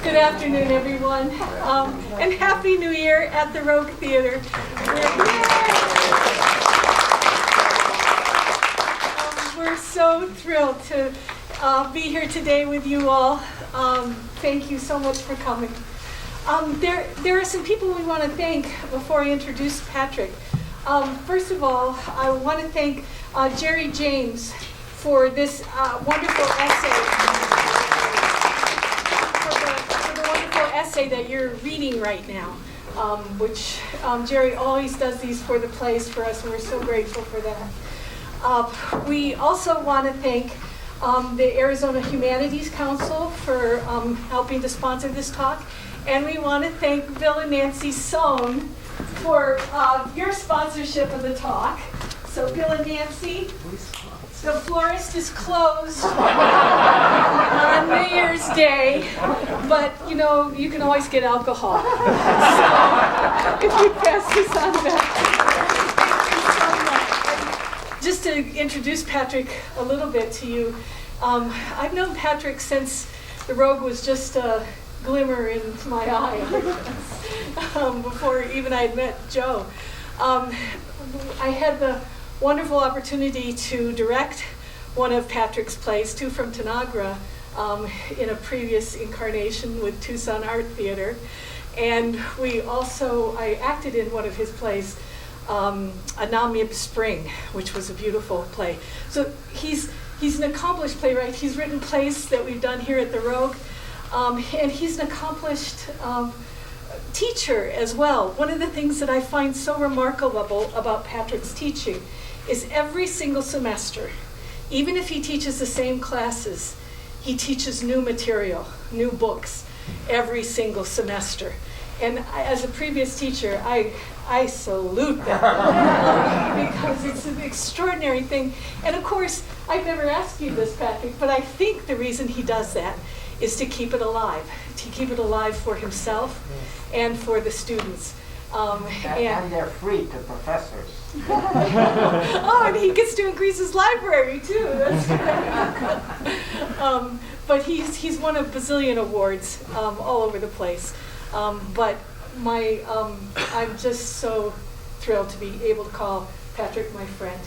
Good afternoon, everyone, and Happy New Year at the Rogue Theater. We're so thrilled to be here today with you all. Thank you so much for coming. There are some people we want to thank before I introduce Patrick. First of all, I want to thank Jerry James for this wonderful essay. Essay that you're reading right now, which Jerry always does these for the plays for us, and we're so grateful for that. We also want to thank the Arizona Humanities Council for helping to sponsor this talk, and we want to thank Bill and Nancy Sohn for your sponsorship of the talk. So Bill and Nancy, the florist is closed on New Year's Day, but you know, you can always get alcohol. So if you pass this on back. Just to introduce Patrick a little bit to you, I've known Patrick since the Rogue was just a glimmer in my eye, before even I had met Joe. I had the wonderful opportunity to direct one of Patrick's plays, Two from Tanagra, in a previous incarnation with Tucson Art Theater. And I acted in one of his plays, Anamib Spring, which was a beautiful play. So he's an accomplished playwright. He's written plays that we've done here at the Rogue, and he's an accomplished teacher as well. One of the things that I find so remarkable about Patrick's teaching is every single semester, even if he teaches the same classes, he teaches new material, new books, every single semester. And as a previous teacher, I salute that because it's an extraordinary thing. And of course, I've never asked you this, Patrick, but I think the reason he does that is to keep it alive for himself and for the students. And they're free to professors. Oh, and he gets to increase his library too. That's great. But he's won a bazillion awards all over the place. But I'm just so thrilled to be able to call Patrick my friend.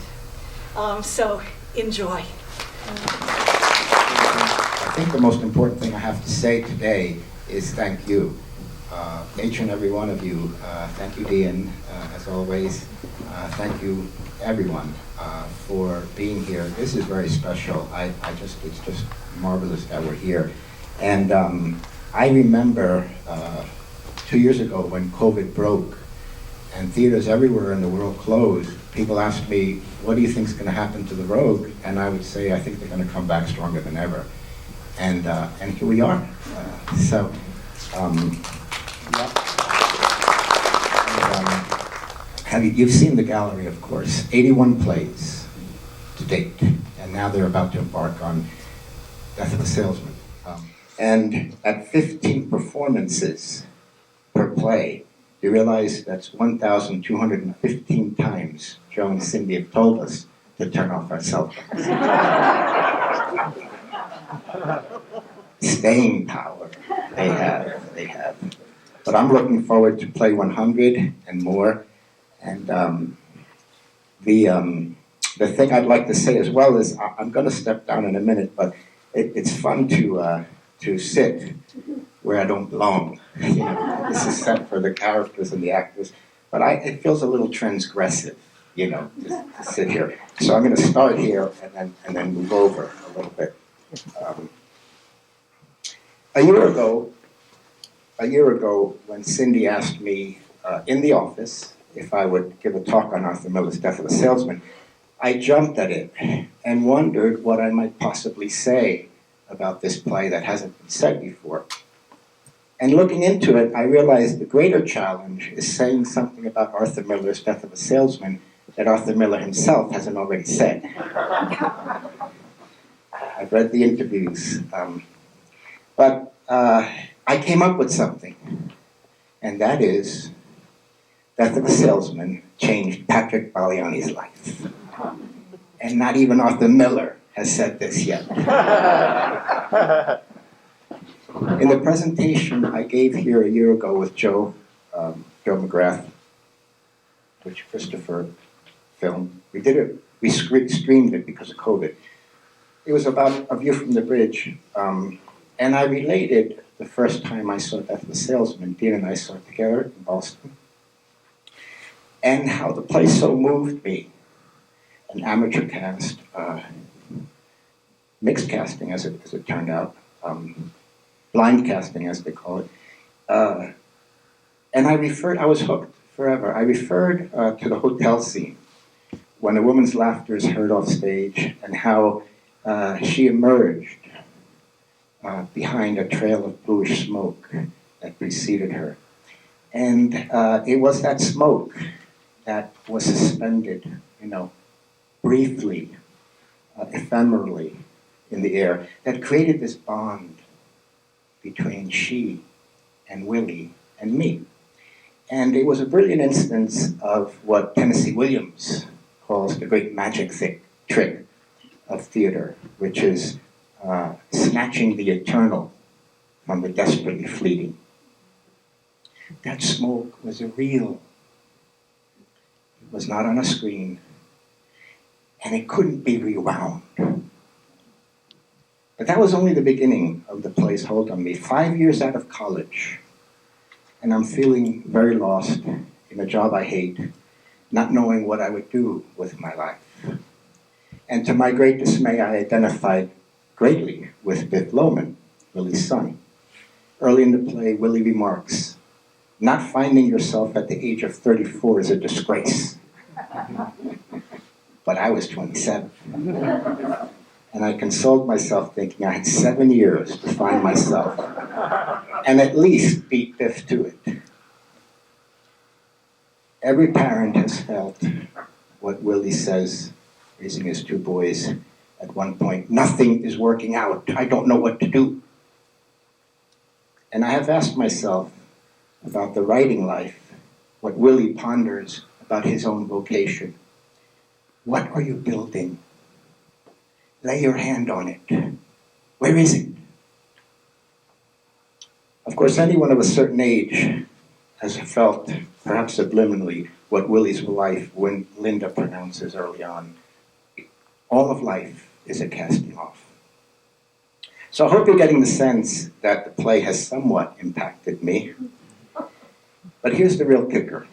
So enjoy. I think the most important thing I have to say today is thank you. Each and every one of you. Thank you, Dean, as always. Thank you, everyone, for being here. This is very special. It's just marvelous that we're here. And I remember 2 years ago when COVID broke and theaters everywhere in the world closed, people asked me, what do you think is going to happen to the Rogue? And I would say, I think they're going to come back stronger than ever. And here we are. You've seen the gallery, of course, 81 plays to date, and now they're about to embark on Death of a Salesman. And at 15 performances per play, you realize that's 1,215 times Joe and Cindy have told us to turn off our cell phones. Staying power, they have. But I'm looking forward to play 100 and more. And the thing I'd like to say as well is I'm going to step down in a minute, but it's fun to sit where I don't belong. You know, this is set for the characters and the actors, but it feels a little transgressive, you know, to sit here. So I'm going to start here and then move over a little bit. A year ago, when Cindy asked me in the office if I would give a talk on Arthur Miller's Death of a Salesman, I jumped at it and wondered what I might possibly say about this play that hasn't been said before. And looking into it, I realized the greater challenge is saying something about Arthur Miller's Death of a Salesman that Arthur Miller himself hasn't already said. I've read the interviews, but I came up with something, and that is Death of a Salesman changed Patrick Baliani's life. And not even Arthur Miller has said this yet. In the presentation I gave here a year ago with Joe McGrath, which Christopher filmed, we streamed it because of COVID. It was about A View from the Bridge, and I related the first time I saw Death of a Salesman, Dean and I saw it together in Boston, and how the play so moved me. An amateur cast, mixed casting as it turned out, blind casting as they call it, and I was hooked forever. I referred to the hotel scene when a woman's laughter is heard off stage and how she emerged behind a trail of bluish smoke that preceded her. And it was that smoke that was suspended, briefly, ephemerally in the air, that created this bond between she and Willie and me. And it was a brilliant instance of what Tennessee Williams calls the great magic trick of theater, which is snatching the eternal from the desperately fleeting. That smoke was real. It was not on a screen, and it couldn't be rewound. But that was only the beginning of the play's hold on me. 5 years out of college, and I'm feeling very lost in a job I hate, not knowing what I would do with my life. And to my great dismay, I identified greatly with Biff Loman, Willie's son. Early in the play, Willie remarks, "Not finding yourself at the age of 34 is a disgrace." But I was 27. And I consoled myself thinking I had 7 years to find myself and at least beat Biff to it. Every parent has felt what Willie says, raising his 2 boys, at one point, "Nothing is working out. I don't know what to do." And I have asked myself about the writing life, what Willie ponders about his own vocation. What are you building? Lay your hand on it. Where is it? Of course, anyone of a certain age has felt, perhaps subliminally, what Willie's wife, Linda, pronounces early on. All of life is a casting off. So I hope you're getting the sense that the play has somewhat impacted me. But here's the real kicker.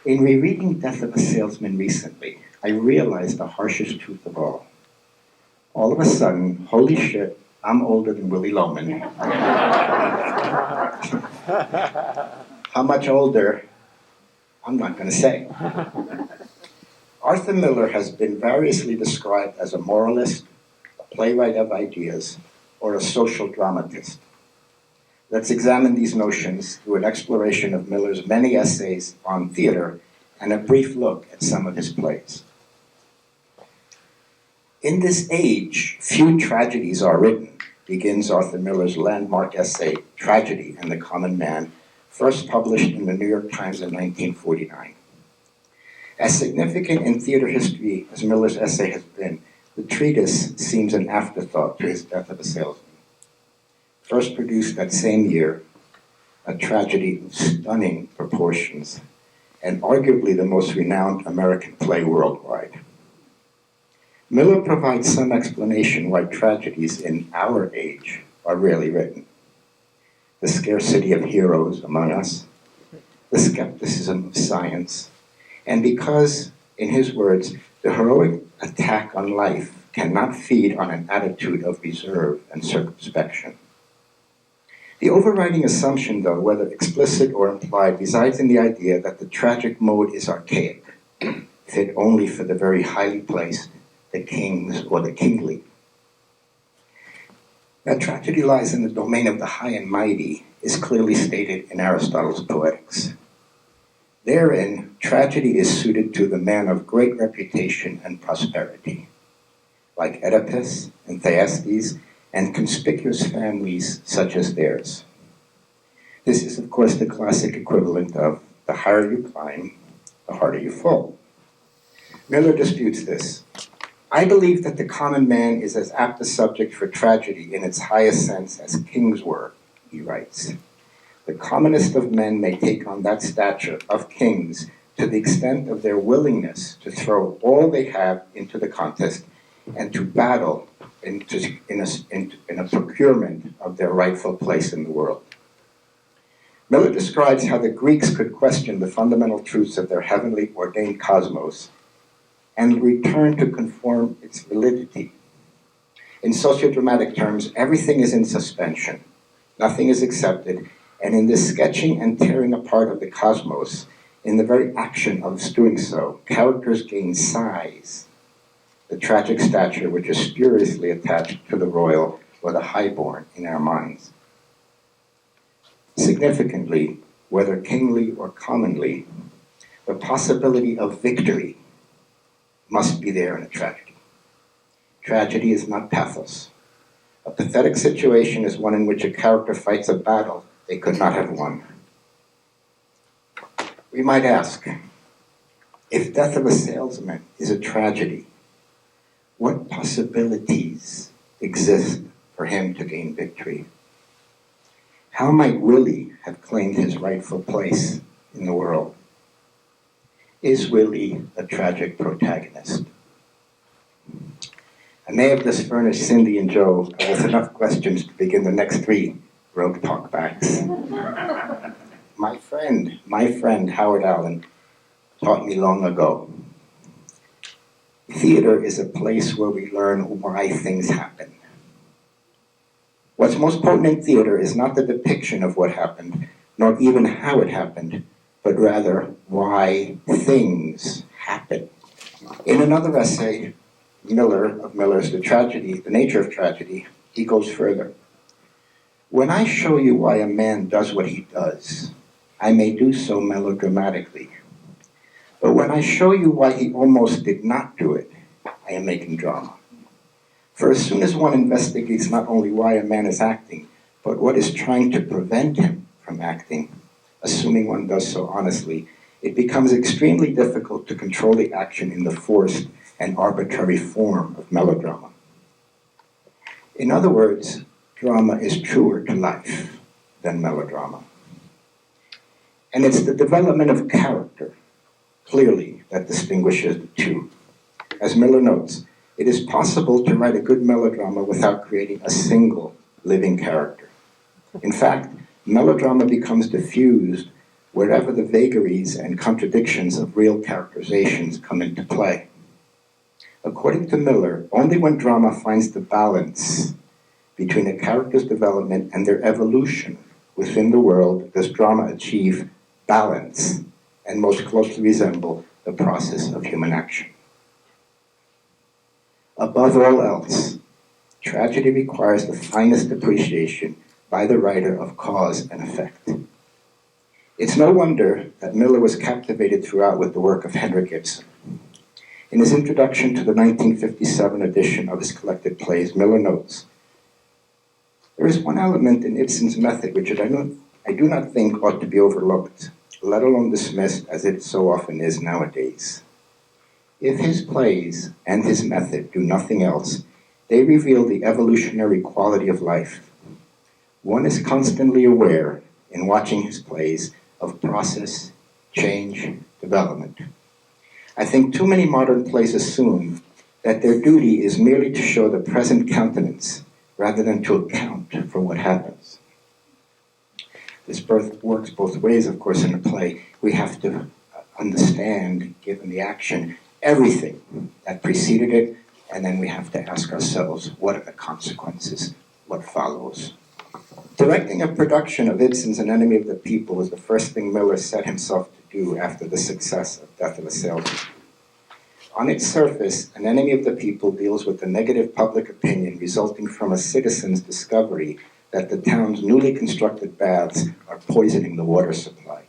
In rereading Death of a Salesman recently, I realized the harshest truth of all. All of a sudden, holy shit, I'm older than Willie Loman. How much older? I'm not going to say. Arthur Miller has been variously described as a moralist, a playwright of ideas, or a social dramatist. Let's examine these notions through an exploration of Miller's many essays on theater and a brief look at some of his plays. "In this age, few tragedies are written," begins Arthur Miller's landmark essay, Tragedy and the Common Man, first published in the New York Times in 1949. As significant in theater history as Miller's essay has been, the treatise seems an afterthought to his Death of a Salesman. First produced that same year, a tragedy of stunning proportions, and arguably the most renowned American play worldwide. Miller provides some explanation why tragedies in our age are rarely written. The scarcity of heroes among us, the skepticism of science, and because, in his words, the heroic attack on life cannot feed on an attitude of reserve and circumspection. The overriding assumption, though, whether explicit or implied, resides in the idea that the tragic mode is archaic, fit only for the very highly placed, the kings or the kingly. That tragedy lies in the domain of the high and mighty is clearly stated in Aristotle's Poetics. Therein, tragedy is suited to the man of great reputation and prosperity, like Oedipus and Thyestes, and conspicuous families such as theirs. This is, of course, the classic equivalent of the higher you climb, the harder you fall. Miller disputes this. I believe that the common man is as apt a subject for tragedy in its highest sense as kings were, he writes. The commonest of men may take on that stature of kings to the extent of their willingness to throw all they have into the contest and to battle in a procurement of their rightful place in the world. Miller describes how the Greeks could question the fundamental truths of their heavenly ordained cosmos and return to conform its validity. In sociodramatic terms, everything is in suspension, nothing is accepted, and in this sketching and tearing apart of the cosmos, in the very action of doing so, characters gain size, the tragic stature which is spuriously attached to the royal or the highborn in our minds. Significantly, whether kingly or commonly, the possibility of victory must be there in a tragedy. Tragedy is not pathos. A pathetic situation is one in which a character fights a battle they could not have won. We might ask, if Death of a Salesman is a tragedy, what possibilities exist for him to gain victory? How might Willie have claimed his rightful place in the world? Is Willie a tragic protagonist? I may have just furnished Cindy and Joe with enough questions to begin the next 3 Rogue Talkbacks. My friend Howard Allen taught me long ago, theater is a place where we learn why things happen. What's most potent in theater is not the depiction of what happened, nor even how it happened, but rather why things happen. In another essay, Miller's The Nature of Tragedy, he goes further. When I show you why a man does what he does, I may do so melodramatically. But when I show you why he almost did not do it, I am making drama. For as soon as one investigates not only why a man is acting, but what is trying to prevent him from acting, assuming one does so honestly, it becomes extremely difficult to control the action in the forced and arbitrary form of melodrama. In other words, drama is truer to life than melodrama. And it's the development of character, clearly, that distinguishes the two. As Miller notes, it is possible to write a good melodrama without creating a single living character. In fact, melodrama becomes diffused wherever the vagaries and contradictions of real characterizations come into play. According to Miller, only when drama finds the balance between a character's development and their evolution within the world does drama achieve balance and most closely resemble the process of human action. Above all else, tragedy requires the finest appreciation by the writer of cause and effect. It's no wonder that Miller was captivated throughout with the work of Henrik Ibsen. In his introduction to the 1957 edition of his collected plays, Miller notes, "There is one element in Ibsen's method which I do not think ought to be overlooked, let alone dismissed as it so often is nowadays. If his plays and his method do nothing else, they reveal the evolutionary quality of life. One is constantly aware, in watching his plays, of process, change, development. I think too many modern plays assume that their duty is merely to show the present countenance rather than to account for what happens." This works both ways, of course, in a play. We have to understand, given the action, everything that preceded it, and then we have to ask ourselves, what are the consequences? What follows? Directing a production of Ibsen's An Enemy of the People was the first thing Miller set himself to do after the success of Death of a Salesman. On its surface, An Enemy of the People deals with the negative public opinion resulting from a citizen's discovery that the town's newly constructed baths are poisoning the water supply.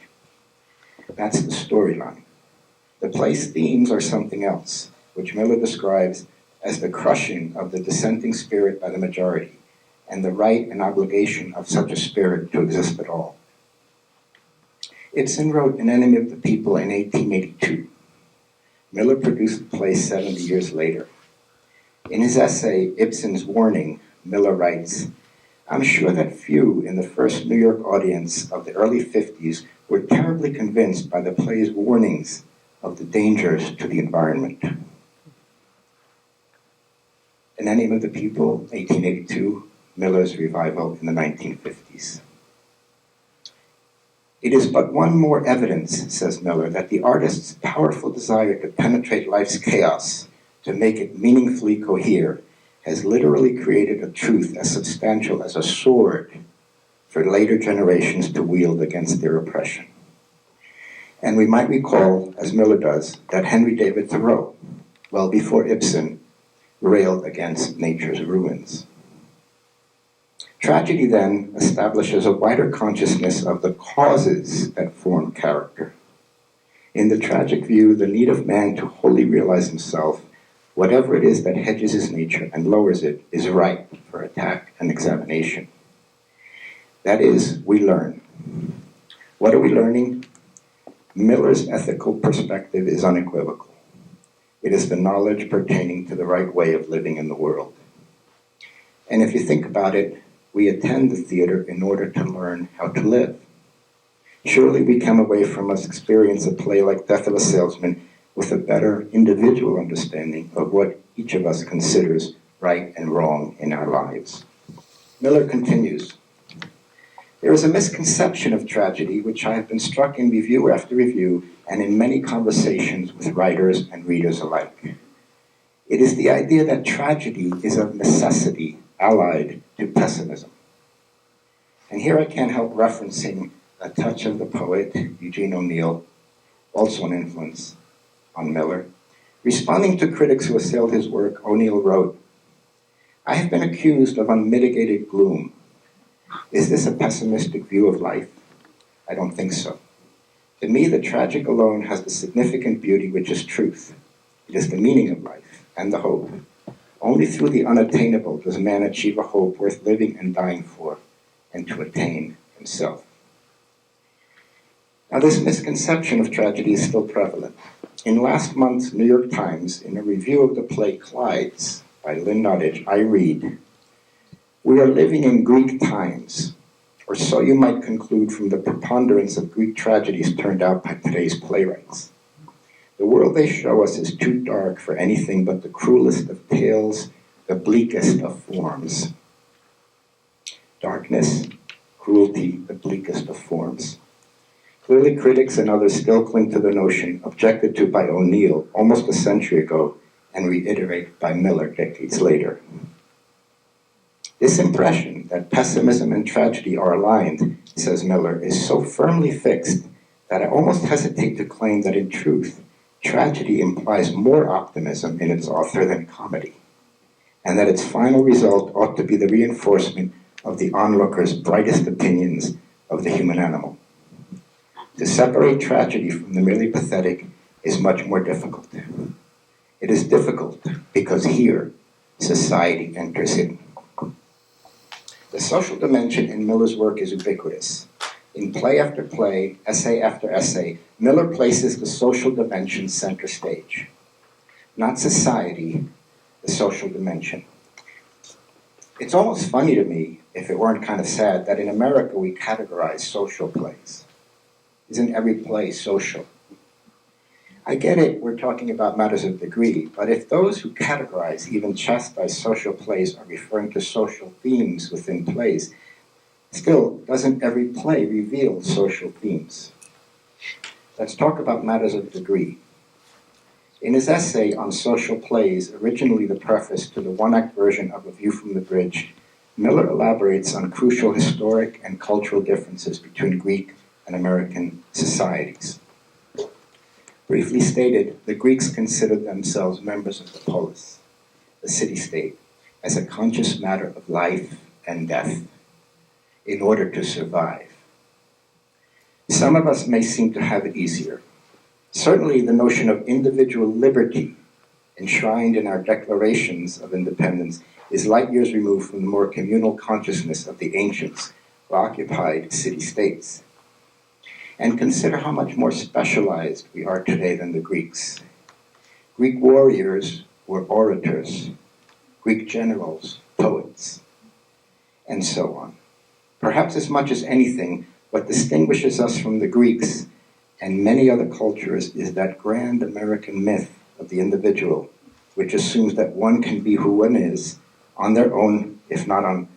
That's the storyline. The play's themes are something else, which Miller describes as the crushing of the dissenting spirit by the majority, and the right and obligation of such a spirit to exist at all. Ibsen wrote An Enemy of the People in 1882. Miller produced the play 70 years later. In his essay, Ibsen's Warning, Miller writes, "I'm sure that few in the first New York audience of the early 50s were terribly convinced by the play's warnings of the dangers to the environment." An Enemy of the People, 1882, Miller's revival in the 1950s. "It is but one more evidence," says Miller, "that the artist's powerful desire to penetrate life's chaos, to make it meaningfully cohere, has literally created a truth as substantial as a sword for later generations to wield against their oppression." And we might recall, as Miller does, that Henry David Thoreau, well before Ibsen, railed against nature's ruins. Tragedy, then, establishes a wider consciousness of the causes that form character. In the tragic view, the need of man to wholly realize himself, whatever it is that hedges his nature and lowers it, is ripe for attack and examination. That is, we learn. What are we learning? Miller's ethical perspective is unequivocal. It is the knowledge pertaining to the right way of living in the world. And if you think about it, we attend the theater in order to learn how to live. Surely we come away from an experience of play like Death of a Salesman with a better individual understanding of what each of us considers right and wrong in our lives. Miller continues, "There is a misconception of tragedy which I have been struck in review after review and in many conversations with writers and readers alike. It is the idea that tragedy is of necessity allied to pessimism." And here I can't help referencing a touch of the poet Eugene O'Neill, also an influence on Miller. Responding to critics who assailed his work, O'Neill wrote, "I have been accused of unmitigated gloom. Is this a pessimistic view of life? I don't think so. To me, the tragic alone has the significant beauty which is truth. It is the meaning of life and the hope. Only through the unattainable does man achieve a hope worth living and dying for, and to attain himself." Now, this misconception of tragedy is still prevalent. In last month's New York Times, in a review of the play Clydes by Lynn Nottage, I read, "We are living in Greek times, or so you might conclude from the preponderance of Greek tragedies turned out by today's playwrights. The world they show us is too dark for anything but the cruelest of tales, the bleakest of forms." Darkness, cruelty, the bleakest of forms. Clearly, critics and others still cling to the notion objected to by O'Neill almost a century ago and reiterated by Miller decades later. This impression that pessimism and tragedy are aligned, says Miller, is so firmly fixed that I almost hesitate to claim that in truth, tragedy implies more optimism in its author than comedy, and that its final result ought to be the reinforcement of the onlooker's brightest opinions of the human animal. To separate tragedy from the merely pathetic is much more difficult. It is difficult because here, society enters in. The social dimension in Miller's work is ubiquitous. In play after play, essay after essay, Miller places the social dimension center stage. Not society, the social dimension. It's almost funny to me, if it weren't kind of sad, that in America we categorize social plays. Isn't every play social? I get it, we're talking about matters of degree, but if those who categorize, even chastise social plays are referring to social themes within plays, still, doesn't every play reveal social themes? Let's talk about matters of degree. In his essay on social plays, originally the preface to the one-act version of A View from the Bridge, Miller elaborates on crucial historic and cultural differences between Greek and American societies. Briefly stated, the Greeks considered themselves members of the polis, the city-state, as a conscious matter of life and death, in order to survive. Some of us may seem to have it easier. Certainly the notion of individual liberty enshrined in our declarations of independence is light years removed from the more communal consciousness of the ancients who occupied city-states. And consider how much more specialized we are today than the Greeks. Greek warriors were orators. Greek generals, poets, and so on. Perhaps as much as anything, what distinguishes us from the Greeks and many other cultures is that grand American myth of the individual, which assumes that one can be who one is on their own, if not on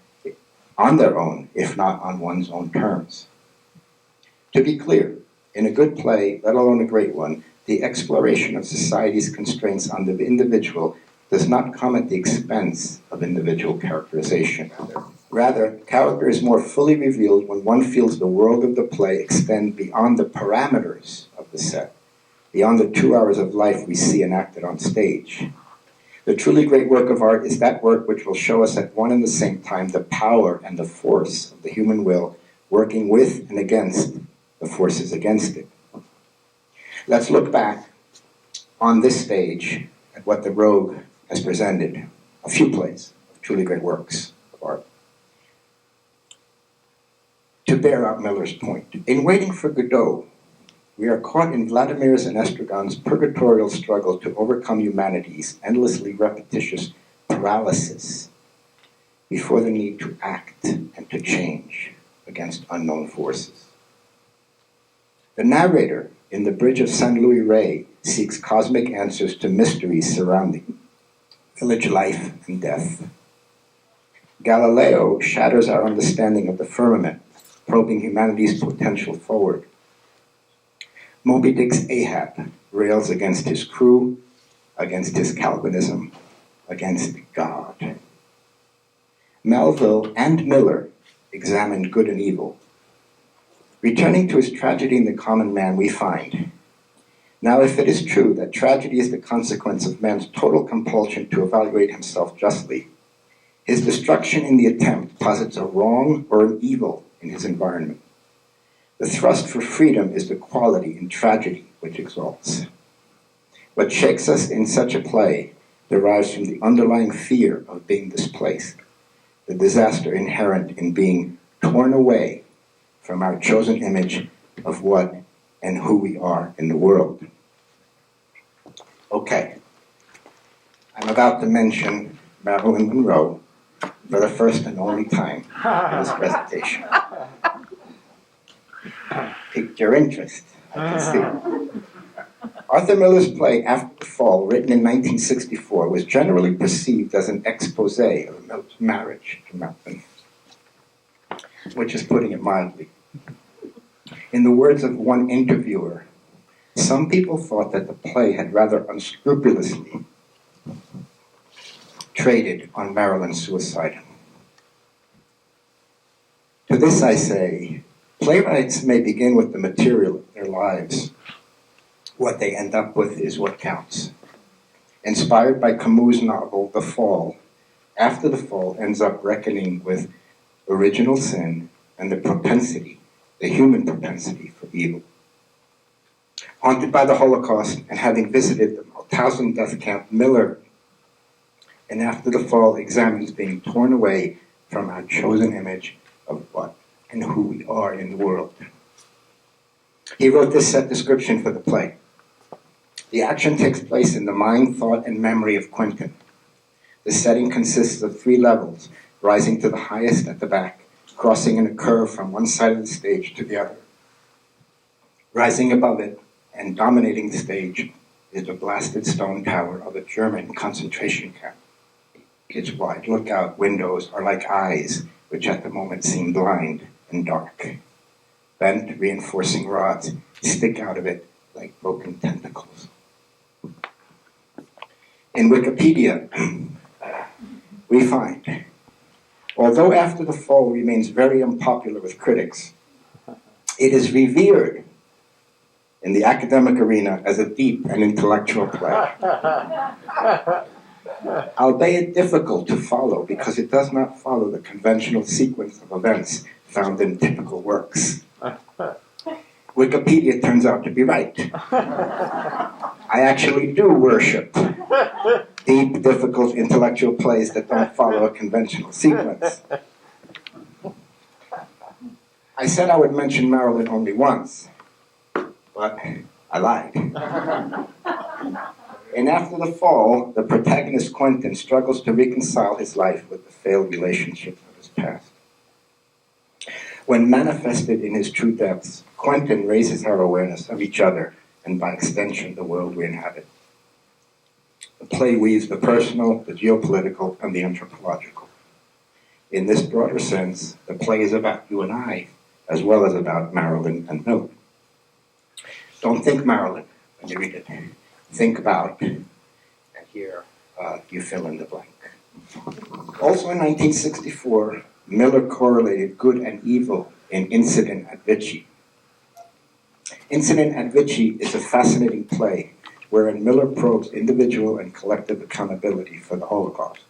one's own terms. To be clear, in a good play, let alone a great one, the exploration of society's constraints on the individual does not come at the expense of individual characterization. Rather, character is more fully revealed when one feels the world of the play extend beyond the parameters of the set, beyond the 2 hours of life we see enacted on stage. The truly great work of art is that work which will show us at one and the same time the power and the force of the human will working with and against the forces against it. Let's look back on this stage at what the Rogue has presented, a few plays of truly great works of art. To bear out Miller's point, in Waiting for Godot, we are caught in Vladimir's and Estragon's purgatorial struggle to overcome humanity's endlessly repetitious paralysis before the need to act and to change against unknown forces. The narrator in The Bridge of San Luis Rey seeks cosmic answers to mysteries surrounding village life and death. Galileo shatters our understanding of the firmament, probing humanity's potential forward. Moby Dick's Ahab rails against his crew, against his Calvinism, against God. Melville and Miller examined good and evil. Returning to his Tragedy in the Common Man, we find, now if it is true that tragedy is the consequence of man's total compulsion to evaluate himself justly, his destruction in the attempt posits a wrong or an evil in his environment. The thrust for freedom is the quality in tragedy which exalts. What shakes us in such a play derives from the underlying fear of being displaced, the disaster inherent in being torn away from our chosen image of what and who we are in the world. Okay, I'm about to mention Marilyn Monroe for the first and only time in this presentation. Piqued your interest, I can see. Arthur Miller's play After the Fall, written in 1964, was generally perceived as an expose of Miller's marriage to Marilyn, which is putting it mildly. In the words of one interviewer, some people thought that the play had rather unscrupulously traded on Marilyn's suicide. To this I say, playwrights may begin with the material of their lives. What they end up with is what counts. Inspired by Camus' novel, The Fall, After the Fall ends up reckoning with original sin and the propensity, the human propensity for evil. Haunted by the Holocaust and having visited the Mauthausen death camp, Miller, and After the Fall examines being torn away from our chosen image of what and who we are in the world. He wrote this set description for the play. The action takes place in the mind, thought, and memory of Quentin. The setting consists of 3 levels, rising to the highest at the back, crossing in a curve from one side of the stage to the other. Rising above it and dominating the stage is the blasted stone tower of a German concentration camp. Its wide lookout windows are like eyes, which at the moment seem blind and dark. Bent, reinforcing rods stick out of it like broken tentacles. In Wikipedia, we find, although After the Fall remains very unpopular with critics, it is revered in the academic arena as a deep and intellectual play. Albeit difficult to follow because it does not follow the conventional sequence of events found in typical works. Wikipedia turns out to be right. I actually do worship deep, difficult intellectual plays that don't follow a conventional sequence. I said I would mention Marilyn only once, but I lied. And after the fall, the protagonist Quentin struggles to reconcile his life with the failed relationships of his past. When manifested in his true depths, Quentin raises our awareness of each other and by extension the world we inhabit. The play weaves the personal, the geopolitical, and the anthropological. In this broader sense, the play is about you and I, as well as about Marilyn and Mill. Don't think Marilyn when you read it. Think about, and here you fill in the blank. Also in 1964, Miller correlated good and evil in Incident at Vichy. Incident at Vichy is a fascinating play wherein Miller probes individual and collective accountability for the Holocaust.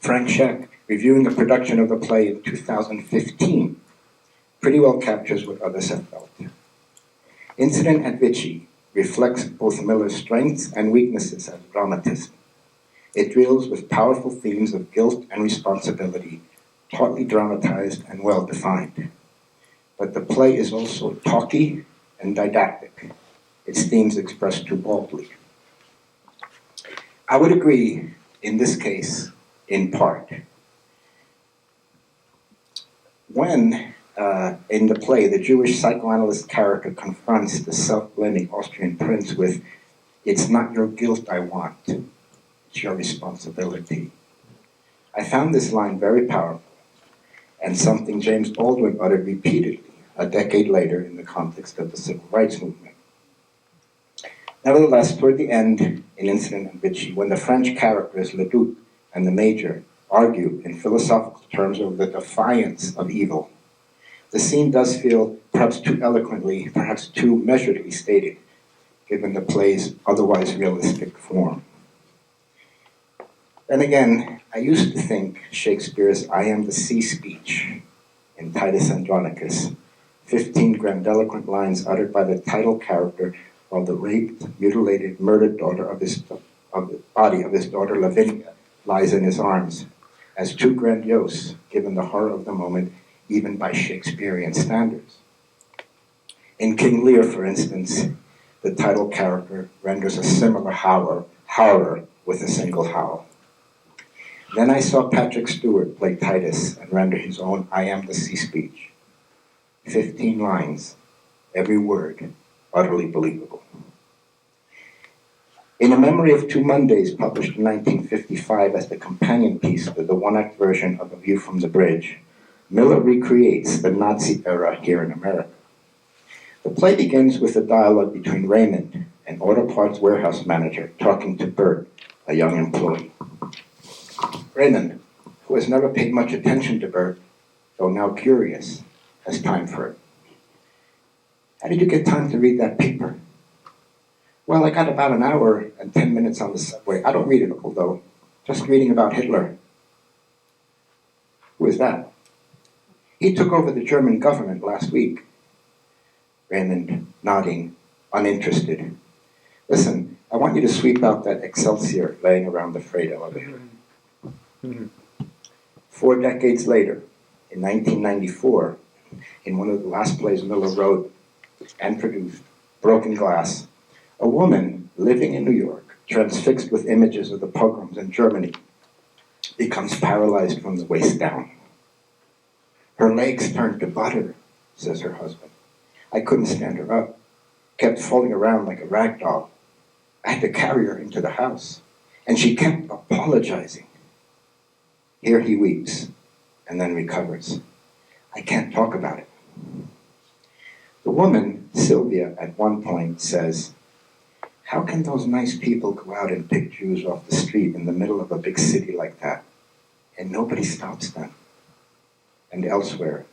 Frank Scheck, reviewing the production of the play in 2015, pretty well captures what others have felt. Incident at Vichy reflects both Miller's strengths and weaknesses as a dramatist. It deals with powerful themes of guilt and responsibility, tautly dramatized and well-defined. But the play is also talky and didactic, its themes expressed too baldly. I would agree, in this case, in part. When, in the play, the Jewish psychoanalyst character confronts the self-blaming Austrian prince with, "It's not your guilt I want, it's your responsibility," I found this line very powerful, and something James Baldwin uttered repeatedly a decade later in the context of the civil rights movement. Nevertheless, toward the end, in Incident at Vichy, when the French characters Ledoux and the Major argue in philosophical terms over the defiance of evil, the scene does feel perhaps too eloquently, perhaps too measuredly stated, given the play's otherwise realistic form. Then again, I used to think Shakespeare's I am the sea speech in Titus Andronicus, 15 grandiloquent lines uttered by the title character while the raped, mutilated, murdered the body of his daughter Lavinia lies in his arms, as too grandiose, given the horror of the moment, even by Shakespearean standards. In King Lear, for instance, the title character renders a similar horror with a single howl. Then I saw Patrick Stewart play Titus and render his own I am the sea speech. 15 lines, every word utterly believable. In A Memory of Two Mondays, published in 1955 as the companion piece to the one-act version of A View from the Bridge, Miller recreates the Nazi era here in America. The play begins with a dialogue between Raymond, an auto parts warehouse manager, talking to Bert, a young employee. Raymond, who has never paid much attention to Bert, though now curious, has time for it. "How did you get time to read that paper?" "Well, I got about an hour and 10 minutes on the subway. I don't read it all, though. Just reading about Hitler." "Who is that?" "He took over the German government last week." Raymond, nodding, uninterested. "Listen, I want you to sweep out that Excelsior laying around the freight elevator." 4 decades later, in 1994, in one of the last plays Miller wrote and produced, Broken Glass, a woman living in New York, transfixed with images of the pogroms in Germany, becomes paralyzed from the waist down. "Her legs turned to butter," says her husband. "I couldn't stand her up. Kept falling around like a rag doll. I had to carry her into the house. And she kept apologizing." Here he weeps and then recovers. "I can't talk about it." The woman, Sylvia, at one point says, "How can those nice people go out and pick Jews off the street in the middle of a big city like that, and nobody stops them?" And elsewhere,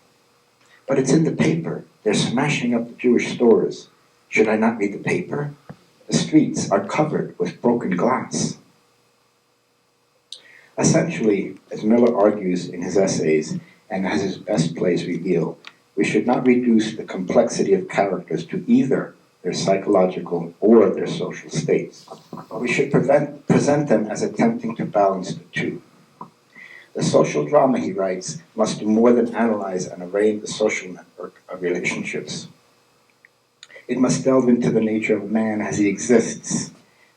"But it's in the paper. They're smashing up the Jewish stores. Should I not read the paper? The streets are covered with broken glass." Essentially, as Miller argues in his essays, and as his best plays reveal, we should not reduce the complexity of characters to either their psychological or their social states, but we should present them as attempting to balance the two. The social drama, he writes, must do more than analyze and arrange the social network of relationships. It must delve into the nature of man as he exists,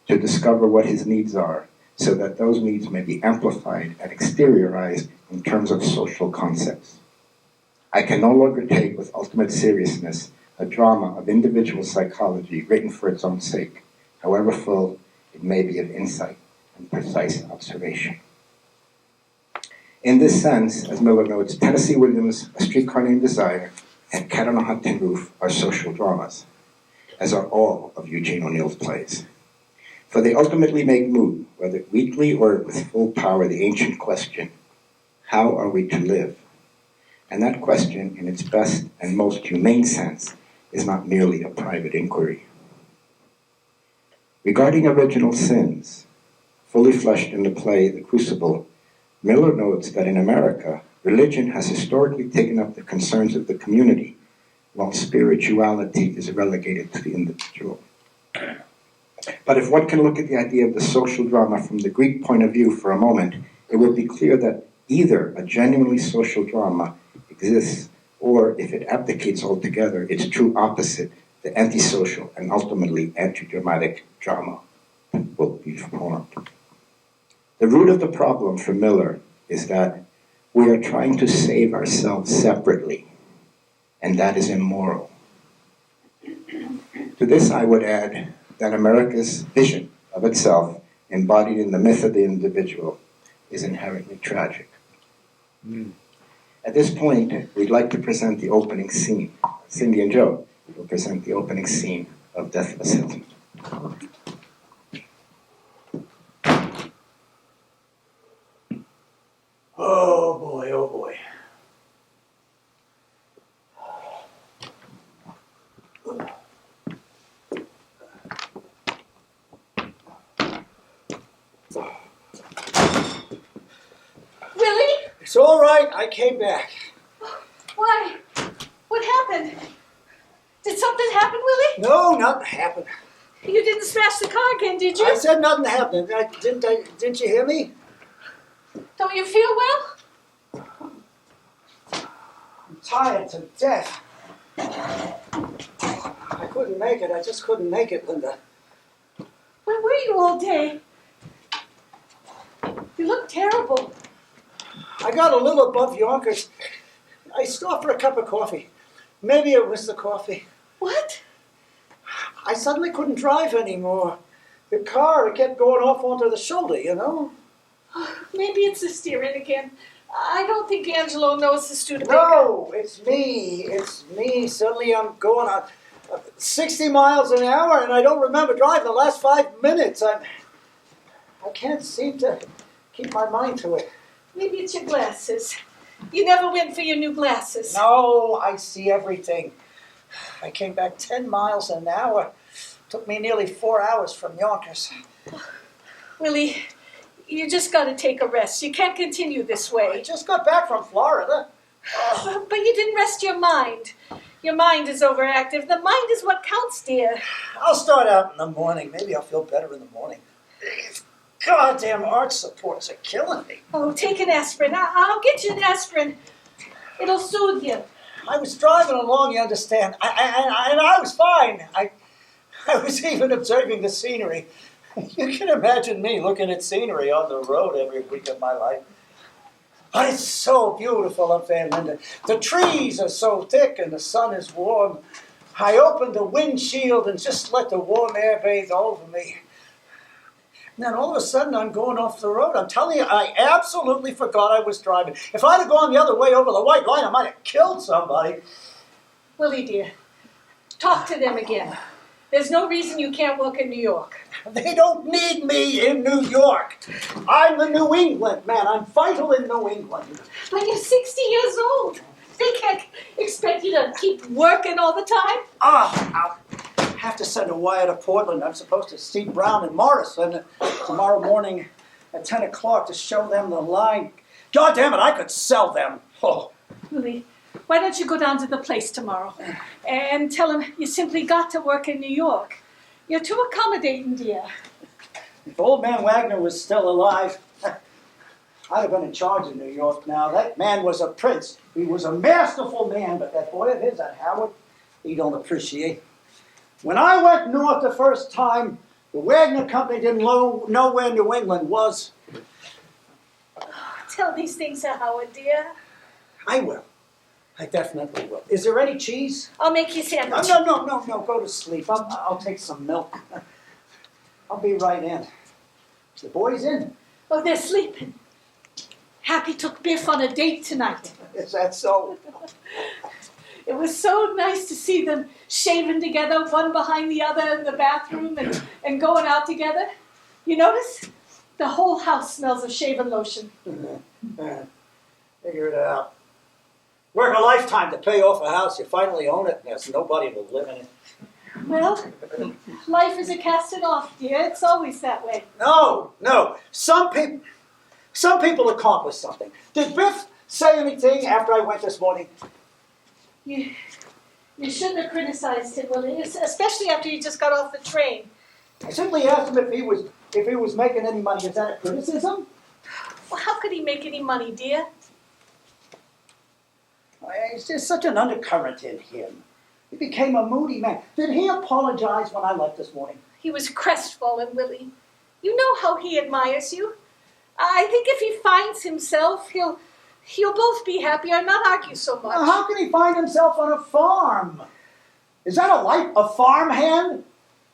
to discover what his needs are, so that those needs may be amplified and exteriorized in terms of social concepts. I can no longer take with ultimate seriousness a drama of individual psychology written for its own sake, however full it may be of insight and precise observation. In this sense, as Miller notes, Tennessee Williams' A Streetcar Named Desire and Cat on a Hot Tin Roof are social dramas, as are all of Eugene O'Neill's plays. For they ultimately make moot, whether weakly or with full power, the ancient question, how are we to live? And that question, in its best and most humane sense, is not merely a private inquiry. Regarding original sins, fully fleshed in the play The Crucible, Miller notes that in America, religion has historically taken up the concerns of the community, while spirituality is relegated to the individual. But if one can look at the idea of the social drama from the Greek point of view for a moment, it will be clear that either a genuinely social drama exists, or if it abdicates altogether, its true opposite, the antisocial and ultimately anti-dramatic drama, will be formed. The root of the problem for Miller is that we are trying to save ourselves separately, and that is immoral. To this I would add that America's vision of itself, embodied in the myth of the individual, is inherently tragic. At this point, we'd like to present the opening scene. Cindy and Joe will present the opening scene of Death of a Salesman. Oh boy, oh boy. Willie? It's all right, I came back. Why? What happened? Did something happen, Willie? No, nothing happened. You didn't smash the car again, did you? I said nothing happened. Didn't you hear me? Don't you feel well? I'm tired to death. I couldn't make it. I just couldn't make it, Linda. Where were you all day? You look terrible. I got a little above Yonkers. I stopped for a cup of coffee. Maybe it was the coffee. What? I suddenly couldn't drive anymore. The car, it kept going off onto the shoulder, you know? Maybe it's the steering again. I don't think Angelo knows the Studebaker. No, it's me. It's me. Suddenly I'm going 60 miles an hour and I don't remember driving the last 5 minutes. I can't seem to keep my mind to it. Maybe it's your glasses. You never went for your new glasses. No, I see everything. I came back 10 miles an hour. Took me nearly 4 hours from Yonkers. Willie, you just got to take a rest. You can't continue this way. I just got back from Florida. But you didn't rest your mind. Your mind is overactive. The mind is what counts, dear. I'll start out in the morning. Maybe I'll feel better in the morning. These goddamn arch supports are killing me. Oh, take an aspirin. I'll get you an aspirin. It'll soothe you. I was driving along, you understand, and I was fine. I was even observing the scenery. You can imagine me looking at scenery on the road every week of my life. But it's so beautiful up there, Linda. The trees are so thick and the sun is warm. I opened the windshield and just let the warm air bathe over me. And then all of a sudden I'm going off the road. I'm telling you, I absolutely forgot I was driving. If I'd have gone the other way over the white line, I might have killed somebody. Willie, dear, talk to them again. There's no reason you can't work in New York. They don't need me in New York. I'm the New England man. I'm vital in New England. But you're 60 years old. They can't expect you to keep working all the time. I'll have to send a wire to Portland. I'm supposed to see Brown and Morrison tomorrow morning at 10 o'clock to show them the line. God damn it, I could sell them. Oh. Willie, why don't you go down to the place tomorrow and tell them you simply got to work in New York. You're too accommodating, dear. If old man Wagner was still alive, I'd have been in charge of New York now. That man was a prince. He was a masterful man, but that boy of his, that Howard, he don't appreciate. When I went north the first time, The Wagner Company didn't know where New England was. Tell these things to Howard, dear. I will. I definitely will. Is there any cheese? I'll make you a sandwich. No. Go to sleep. I'll take some milk. I'll be right in. The boys in? Oh, they're sleeping. Happy took Biff on a date tonight. Is that so? It was so nice to see them shaving together, one behind the other in the bathroom and going out together. You notice? The whole house smells of shaving lotion. Figure it out. Work a lifetime to pay off a house. You finally own it, and there's nobody to live in it. Well, life is a casting off, dear. It's always that way. No. Some people accomplish something. Did Biff say anything after I went this morning? You shouldn't have criticized him, Willie, especially after you just got off the train. I simply asked him if he was making any money. Is that a criticism? Well, how could he make any money, dear? There's such an undercurrent in him. He became a moody man. Did he apologize when I left this morning? He was crestfallen, Willie. You know how he admires you. I think if he finds himself, he'll both be happier and not argue so much. Now, how can he find himself on a farm? Is that a farmhand?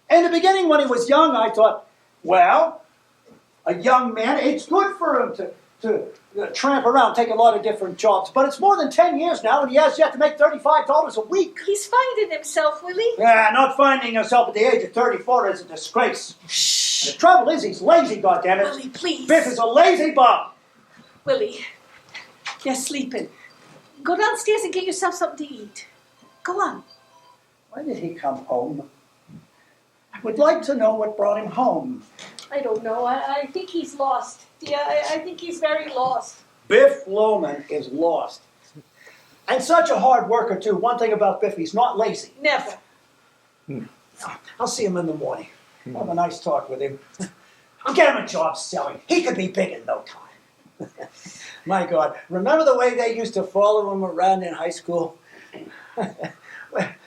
In the beginning, when he was young, I thought, well, a young man, it's good for him to tramp around, take a lot of different jobs. But it's more than 10 years now, and he has yet to make $35 a week. He's finding himself, Willie. Yeah, not finding himself at the age of 34 is a disgrace. Shh. The trouble is, he's lazy, goddammit. Willie, please. Biff is a lazy bum. Willie, they're sleeping. Go downstairs and get yourself something to eat. Go on. Why did he come home? I would like to know what brought him home. I don't know. I think he's lost. Yeah, I think he's very lost. Biff Loman is lost. And such a hard worker, too. One thing about Biff, he's not lazy. Never. I'll see him in the morning. Have a nice talk with him. I'll get him a job selling. He could be big in no time. My God, remember the way they used to follow him around in high school?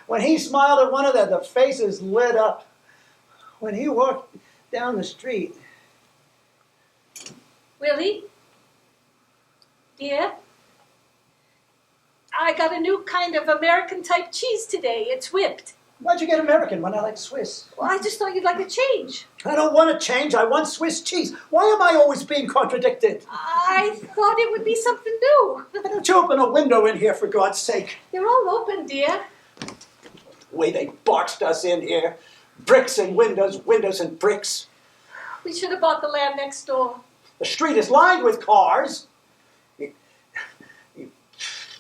When he smiled at one of them, the faces lit up. When he walked down the street. Willie? Dear? I got a new kind of American-type cheese today. It's whipped. Why'd you get American when I like Swiss? Well, I just thought you'd like a change. I don't want to change. I want Swiss cheese. Why am I always being contradicted? I thought it would be something new. Why don't you open a window in here, for God's sake? They're all open, dear. The way they boxed us in here. Bricks and windows, windows and bricks. We should have bought the land next door. The street is lined with cars.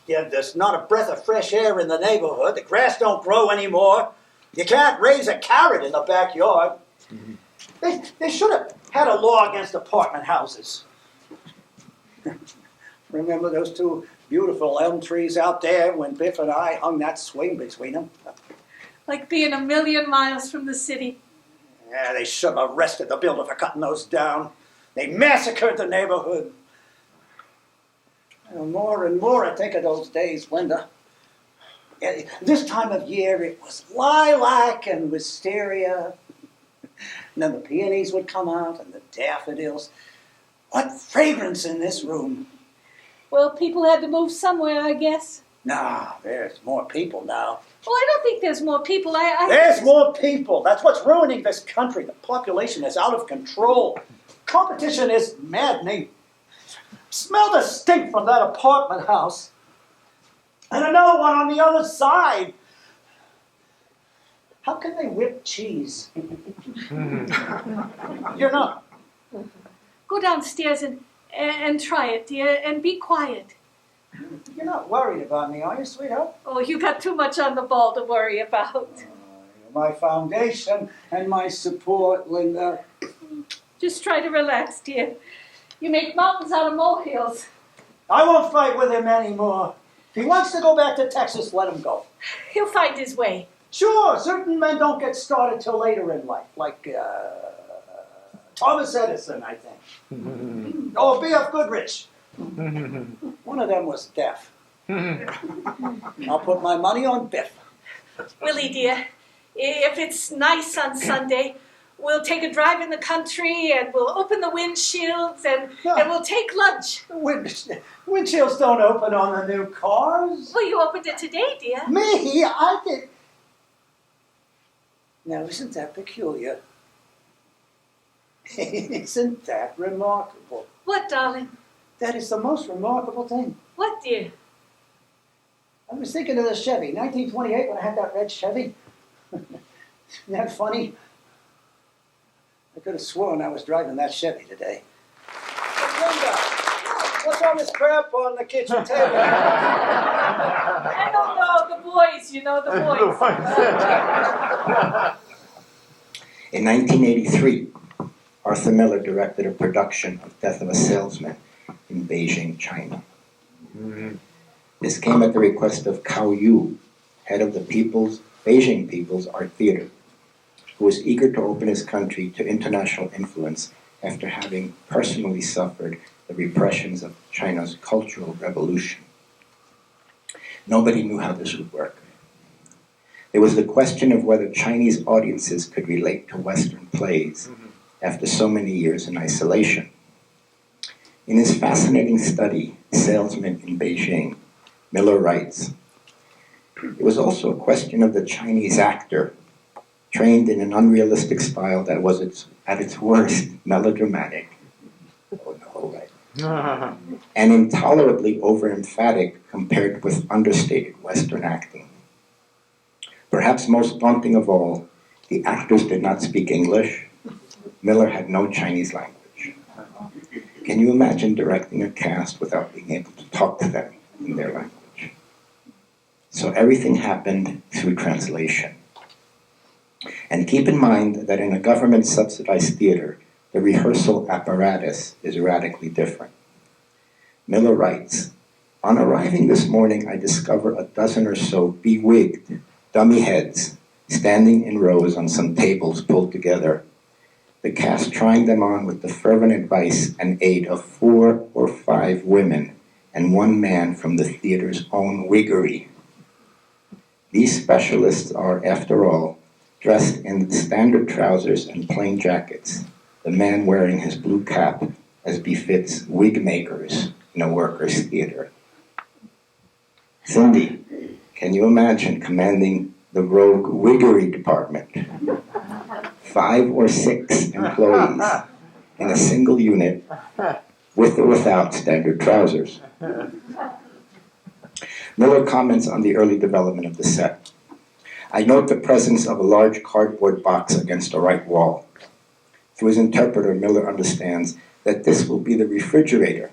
There's not a breath of fresh air in the neighborhood. The grass don't grow anymore. You can't raise a carrot in the backyard. They should have had a law against apartment houses. Remember those two beautiful elm trees out there when Biff and I hung that swing between them? Like being a million miles from the city. Yeah, they should have arrested the builder for cutting those down. They massacred the neighborhood. And more I think of those days, Linda. This time of year, it was lilac and wisteria. And then the peonies would come out and the daffodils. What fragrance in this room. Well, people had to move somewhere, I guess. No, there's more people now. Well, I don't think there's more people. There's more people. That's what's ruining this country. The population is out of control. Competition is maddening. Smell the stink from that apartment house. And another one on the other side. How can they whip cheese? You're not. Go downstairs and try it, dear, and be quiet. You're not worried about me, are you, sweetheart? Oh, you got too much on the ball to worry about. You're my foundation and my support, Linda. Just try to relax, dear. You make mountains out of molehills. I won't fight with him anymore. If he wants to go back to Texas, let him go. He'll find his way. Sure, certain men don't get started till later in life, like Thomas Edison, I think. Or B.F. Goodrich. One of them was deaf. I'll put my money on Biff. Willie, dear, if it's nice on Sunday, we'll take a drive in the country and we'll open the windshields and we'll take lunch. Windshields don't open on the new cars. Well, you opened it today, dear. Me? I did. Now, isn't that peculiar? Isn't that remarkable? What, darling? That is the most remarkable thing. What, dear? I was thinking of the Chevy, 1928, when I had that red Chevy. Isn't that funny? I could have sworn I was driving that Chevy today. Linda, what's all this crap on the kitchen table? I don't know, the boys, you know, the boys. In 1983, Arthur Miller directed a production of Death of a Salesman in Beijing, China. This came at the request of Cao Yu, head of the Beijing People's Art Theater, who was eager to open his country to international influence after having personally suffered the repressions of China's Cultural Revolution. Nobody knew how this would work. There was the question of whether Chinese audiences could relate to Western plays after so many years in isolation. In his fascinating study, Salesman in Beijing, Miller writes, "It was also a question of the Chinese actor, trained in an unrealistic style that was at its worst melodramatic, and intolerably over-emphatic compared with understated Western acting. Perhaps most daunting of all, the actors did not speak English. Miller had no Chinese language. Can you imagine directing a cast without being able to talk to them in their language? So everything happened through translation. And keep in mind that in a government-subsidized theater, the rehearsal apparatus is radically different." Miller writes, "On arriving this morning, I discover a dozen or so bewigged, dummy heads standing in rows on some tables pulled together, the cast trying them on with the fervent advice and aid of 4 or 5 women and 1 man from the theater's own wiggery. These specialists are, after all, dressed in standard trousers and plain jackets, the man wearing his blue cap as befits wig makers in a workers' theater. Cindy, can you imagine commanding the rogue wiggery department? 5 or 6 employees in a single unit, with or without standard trousers." Miller comments on the early development of the set. "I note the presence of a large cardboard box against a right wall. Through his interpreter, Miller understands that this will be the refrigerator.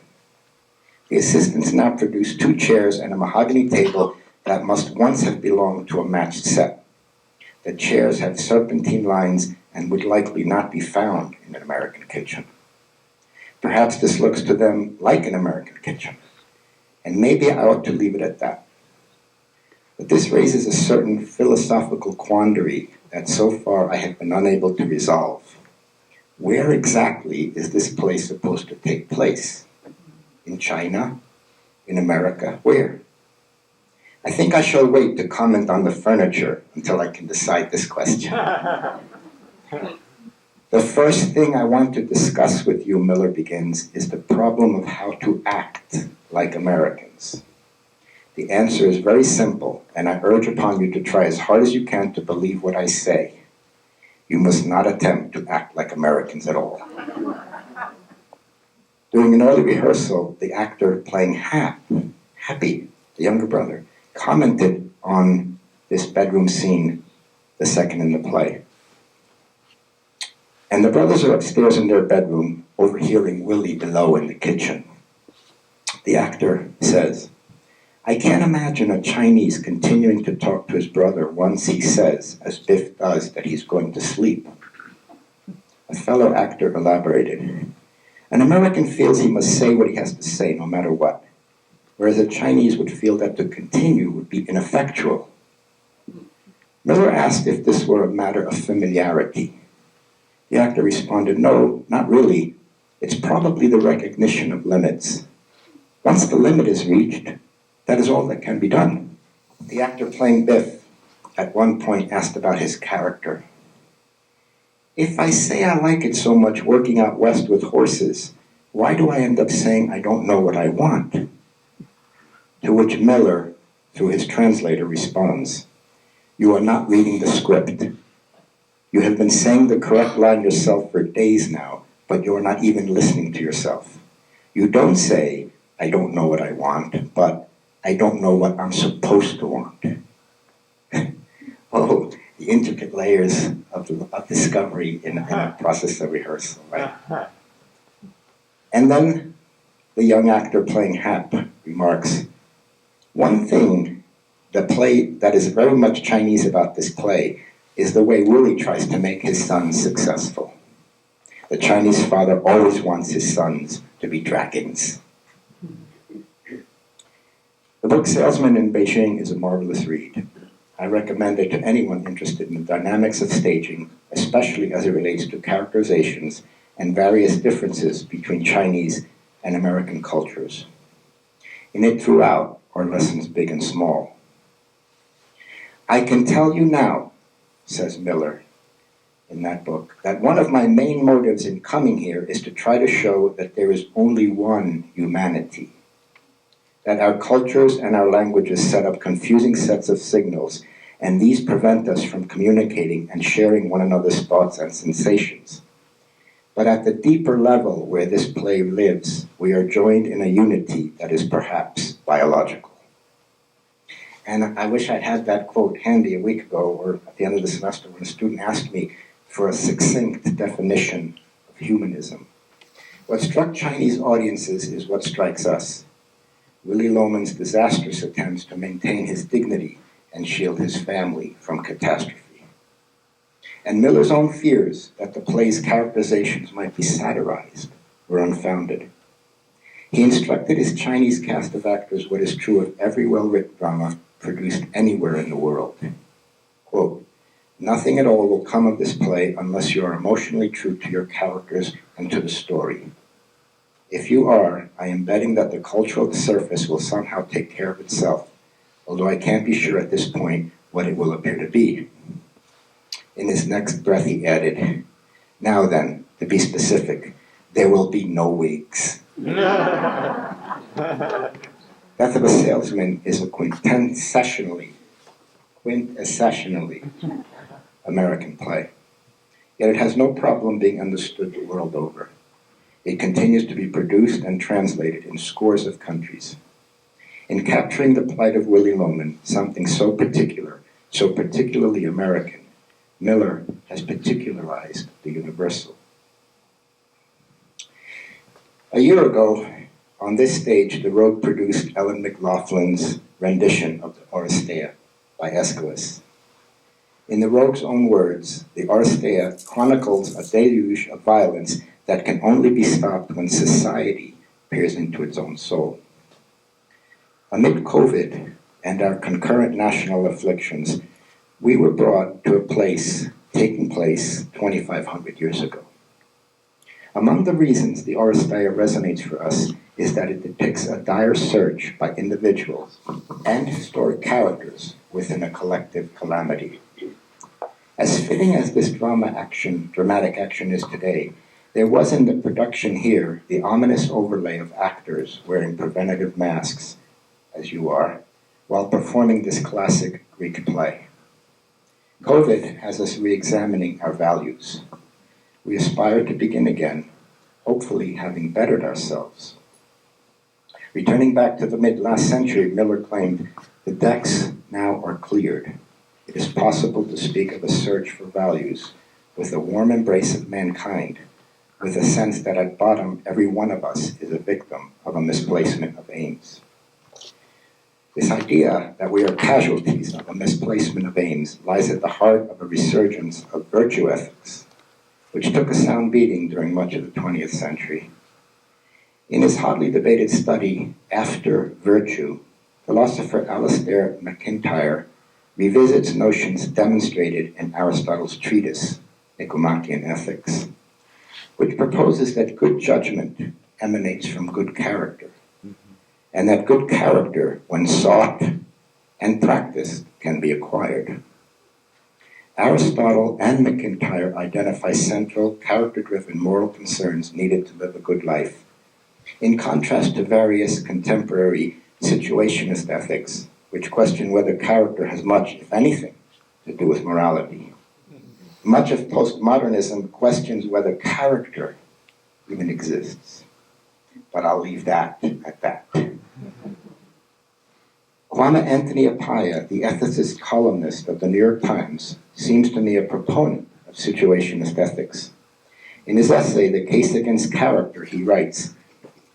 The assistants now produce 2 chairs and a mahogany table that must once have belonged to a matched set. The chairs have serpentine lines and would likely not be found in an American kitchen. Perhaps this looks to them like an American kitchen, and maybe I ought to leave it at that. But this raises a certain philosophical quandary that so far I have been unable to resolve. Where exactly is this play supposed to take place? In China? In America? Where? I think I shall wait to comment on the furniture until I can decide this question. The first thing I want to discuss with you," Miller begins, "is the problem of how to act like Americans. The answer is very simple, and I urge upon you to try as hard as you can to believe what I say. You must not attempt to act like Americans at all." During an early rehearsal, the actor playing Happy, the younger brother, commented on this bedroom scene, the second in the play. "And the brothers are upstairs in their bedroom, overhearing Willie below in the kitchen. The actor says, 'I can't imagine a Chinese continuing to talk to his brother once he says, as Biff does, that he's going to sleep.' A fellow actor elaborated, 'An American feels he must say what he has to say no matter what, whereas a Chinese would feel that to continue would be ineffectual.' Miller asked if this were a matter of familiarity. The actor responded, 'No, not really. It's probably the recognition of limits. Once the limit is reached, that is all that can be done.' The actor playing Biff at one point asked about his character. If I say I like it so much working out west with horses, why do I end up saying I don't know what I want? To which Miller, through his translator, responds, "You are not reading the script. You have been saying the correct line yourself for days now, but you are not even listening to yourself. You don't say, I don't know what I want, but I don't know what I'm supposed to want." Oh, the intricate layers of discovery in the process of rehearsal, right? And then the young actor playing Hap remarks, "One thing the play that is very much Chinese about this play is the way Willie tries to make his sons successful. The Chinese father always wants his sons to be dragons." The book Salesman in Beijing is a marvelous read. I recommend it to anyone interested in the dynamics of staging, especially as it relates to characterizations and various differences between Chinese and American cultures. In it throughout are lessons big and small. "I can tell you now," says Miller in that book, "that one of my main motives in coming here is to try to show that there is only one humanity, that our cultures and our languages set up confusing sets of signals, and these prevent us from communicating and sharing one another's thoughts and sensations. But at the deeper level where this play lives, we are joined in a unity that is perhaps biological." And I wish I'd had that quote handy a week ago or at the end of the semester when a student asked me for a succinct definition of humanism. What struck Chinese audiences is what strikes us: Willy Loman's disastrous attempts to maintain his dignity and shield his family from catastrophe. And Miller's own fears that the play's characterizations might be satirized were unfounded. He instructed his Chinese cast of actors what is true of every well-written drama produced anywhere in the world. Quote, "Nothing at all will come of this play unless you are emotionally true to your characters and to the story. If you are, I am betting that the cultural surface will somehow take care of itself, although I can't be sure at this point what it will appear to be." In his next breath he added, "Now then, to be specific, there will be no wigs." Death of a Salesman is a quintessentially American play. Yet it has no problem being understood the world over. It continues to be produced and translated in scores of countries. In capturing the plight of Willy Loman, something so particular, so particularly American, Miller has particularized the universal. A year ago, on this stage, the Rogue produced Ellen McLaughlin's rendition of the Oresteia by Aeschylus. In the Rogue's own words, the Oresteia chronicles a deluge of violence that can only be stopped when society peers into its own soul. Amid COVID and our concurrent national afflictions, we were brought to a place taking place 2,500 years ago. Among the reasons the Oresteia resonates for us is that it depicts a dire search by individuals and historic characters within a collective calamity. As fitting as this dramatic action is today, there was in the production here the ominous overlay of actors wearing preventative masks, as you are, while performing this classic Greek play. COVID has us re-examining our values. We aspire to begin again, hopefully having bettered ourselves. Returning back to the mid-last century, Miller claimed, "The decks now are cleared. It is possible to speak of a search for values with a warm embrace of mankind, with a sense that at bottom every one of us is a victim of a misplacement of aims." This idea that we are casualties of a misplacement of aims lies at the heart of a resurgence of virtue ethics, which took a sound beating during much of the 20th century. In his hotly debated study, After Virtue, philosopher Alistair MacIntyre revisits notions demonstrated in Aristotle's treatise, Nicomachean Ethics, which proposes that good judgment emanates from good character, and that good character, when sought and practiced, can be acquired. Aristotle and McIntyre identify central, character-driven moral concerns needed to live a good life. In contrast to various contemporary situationist ethics, which question whether character has much, if anything, to do with morality. Much of postmodernism questions whether character even exists. But I'll leave that at that. Juana Anthony Apaya, the ethicist columnist of the New York Times, seems to me a proponent of situationist ethics. In his essay, The Case Against Character, he writes,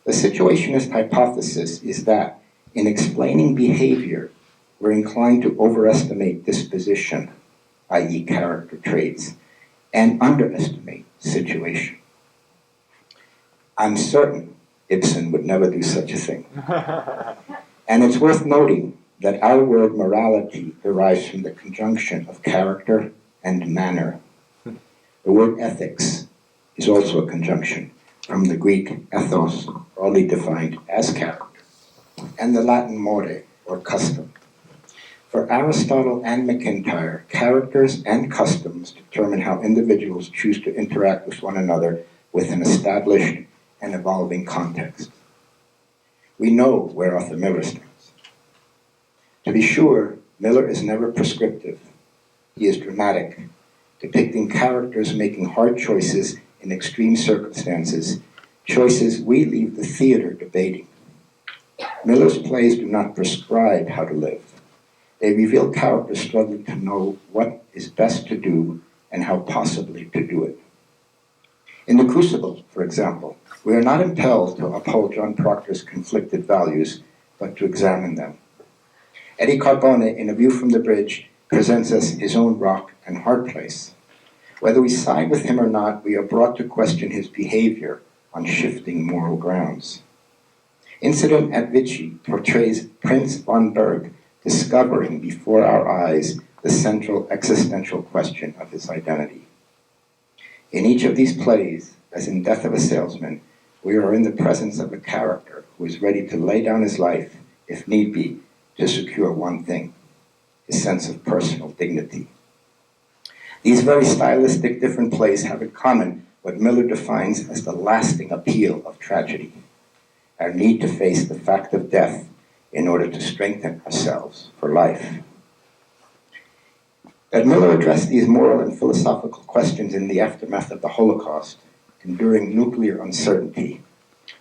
"The situationist hypothesis is that, in explaining behavior, we're inclined to overestimate disposition, i.e. character traits, and underestimate situation." I'm certain Ibsen would never do such a thing. And it's worth noting that our word morality derives from the conjunction of character and manner. The word ethics is also a conjunction from the Greek ethos, broadly defined as character, and the Latin more, or custom. For Aristotle and McIntyre, characters and customs determine how individuals choose to interact with one another within established and evolving context. We know where Arthur Miller stands. To be sure, Miller is never prescriptive. He is dramatic, depicting characters making hard choices in extreme circumstances, choices we leave the theater debating. Miller's plays do not prescribe how to live. They reveal characters struggling to know what is best to do and how possibly to do it. In The Crucible, for example, we are not impelled to uphold John Proctor's conflicted values, but to examine them. Eddie Carbone, in A View from the Bridge, presents us his own rock and hard place. Whether we side with him or not, we are brought to question his behavior on shifting moral grounds. Incident at Vichy portrays Prince von Berg discovering before our eyes the central existential question of his identity. In each of these plays, as in Death of a Salesman, we are in the presence of a character who is ready to lay down his life, if need be, to secure one thing, his sense of personal dignity. These very stylistic different plays have in common what Miller defines as the lasting appeal of tragedy, our need to face the fact of death in order to strengthen ourselves for life. That Miller addressed these moral and philosophical questions in the aftermath of the Holocaust, enduring nuclear uncertainty,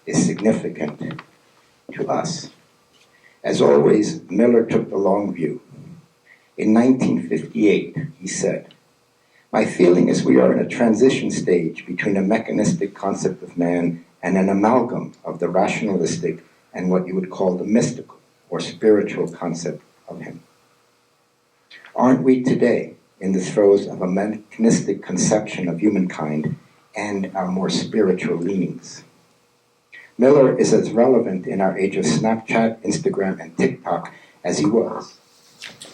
is significant to us. As always, Miller took the long view. In 1958, he said, "My feeling is we are in a transition stage between a mechanistic concept of man and an amalgam of the rationalistic and what you would call the mystical or spiritual concept of him." Aren't we today in the throes of a mechanistic conception of humankind and our more spiritual leanings? Miller is as relevant in our age of Snapchat, Instagram, and TikTok as he was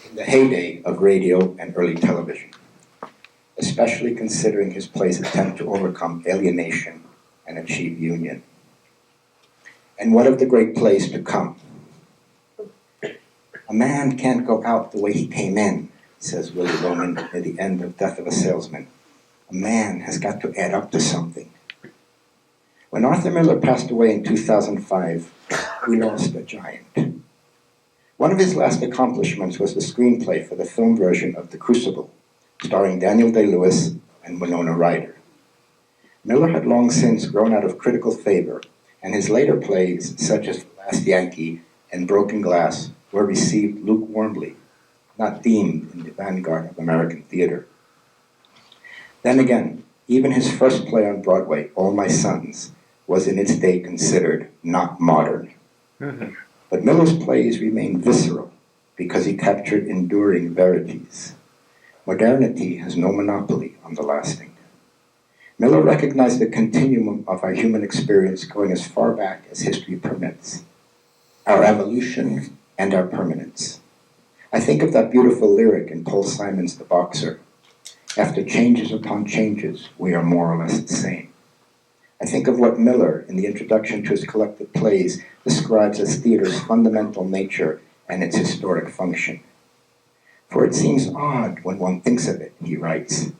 in the heyday of radio and early television, especially considering his play's attempt to overcome alienation and achieve union. And what of the great plays to come? "A man can't go out the way he came in," says Willie Loman at the end of Death of a Salesman. "A man has got to add up to something." When Arthur Miller passed away in 2005, we lost a giant. One of his last accomplishments was the screenplay for the film version of The Crucible, starring Daniel Day-Lewis and Winona Ryder. Miller had long since grown out of critical favor, and his later plays, such as The Last Yankee and Broken Glass, were received lukewarmly, not deemed in the vanguard of American theater. Then again, even his first play on Broadway, All My Sons, was in its day considered not modern. But Miller's plays remain visceral because he captured enduring verities. Modernity has no monopoly on the lasting. Miller recognized the continuum of our human experience going as far back as history permits, our evolution and our permanence. I think of that beautiful lyric in Paul Simon's The Boxer, "After changes upon changes, we are more or less the same." I think of what Miller, in the introduction to his collected plays, describes as theater's fundamental nature and its historic function. For it seems odd when one thinks of it, he writes,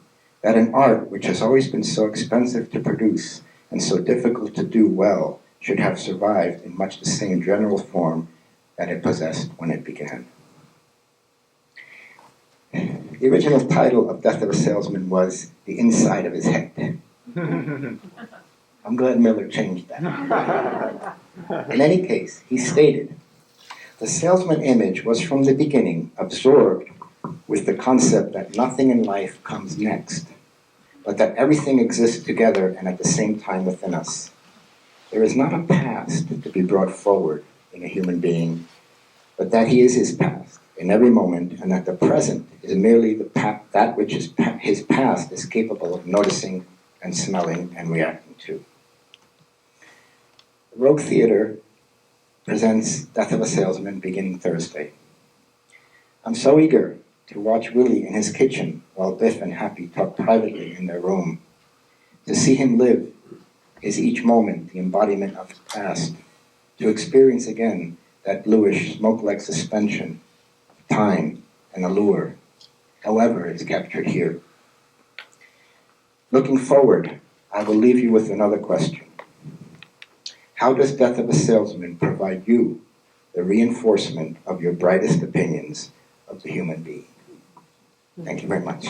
that an art which has always been so expensive to produce and so difficult to do well should have survived in much the same general form that it possessed when it began. The original title of Death of a Salesman was The Inside of His Head. I'm glad Miller changed that. In any case, he stated, the salesman image was from the beginning absorbed with the concept that nothing in life comes next, but that everything exists together and at the same time within us. There is not a past to be brought forward in a human being, but that he is his past in every moment, and that the present is merely that which is his past is capable of noticing and smelling and reacting to. The Rogue Theater presents Death of a Salesman beginning Thursday. I'm so eager to watch Willie in his kitchen while Biff and Happy talk privately in their room, to see him live is each moment the embodiment of the past, to experience again that bluish, smoke-like suspension of time and allure, however it's captured here. Looking forward, I will leave you with another question. How does Death of a Salesman provide you the reinforcement of your brightest opinions of the human being? Thank you very much.